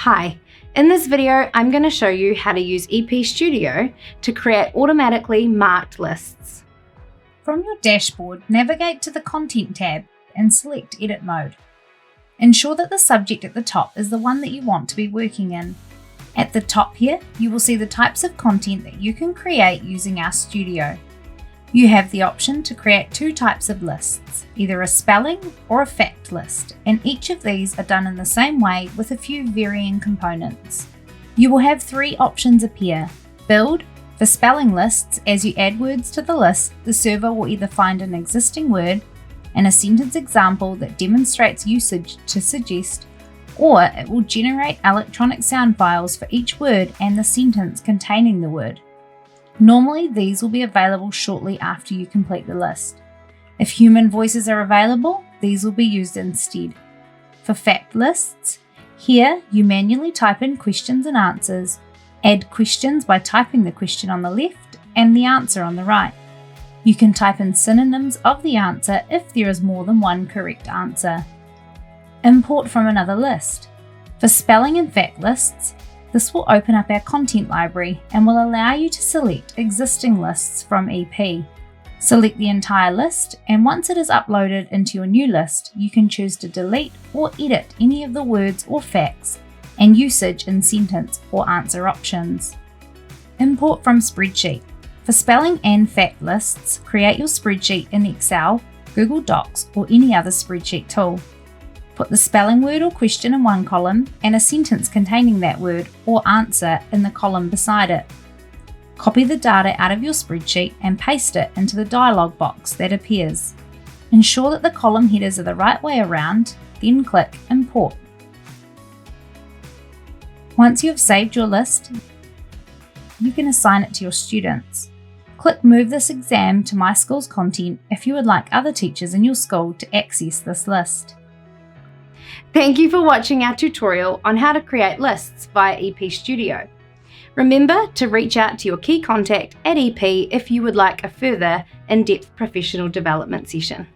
Hi, in this video I'm going to show you how to use EP Studio to create automatically marked lists. From your dashboard, navigate to the Content tab and select Edit Mode. Ensure that the subject at the top is the one that you want to be working in. At the top here, you will see the types of content that you can create using our studio. You have the option to create two types of lists, either a spelling or a fact list, and each of these are done in the same way with a few varying components. You will have three options appear. Build. For spelling lists, as you add words to the list, the server will either find an existing word and a sentence example that demonstrates usage to suggest, or it will generate electronic sound files for each word and the sentence containing the word. Normally, these will be available shortly after you complete the list. If human voices are available, these will be used instead. For fact lists, here you manually type in questions and answers, add questions by typing the question on the left and the answer on the right. You can type in synonyms of the answer if there is more than one correct answer. Import from another list. For spelling and fact lists, this will open up our content library and will allow you to select existing lists from EP. Select the entire list, and once it is uploaded into your new list, you can choose to delete or edit any of the words or facts and usage in sentence or answer options. Import from spreadsheet. For spelling and fact lists, create your spreadsheet in Excel, Google Docs, or any other spreadsheet tool. Put the spelling word or question in one column and a sentence containing that word or answer in the column beside it. Copy the data out of your spreadsheet and paste it into the dialog box that appears. Ensure that the column headers are the right way around, then click Import. Once you have saved your list, you can assign it to your students. Click Move this exam to My School's content if you would like other teachers in your school to access this list. Thank you for watching our tutorial on how to create lists via EP Studio. Remember to reach out to your key contact at EP if you would like a further in-depth professional development session.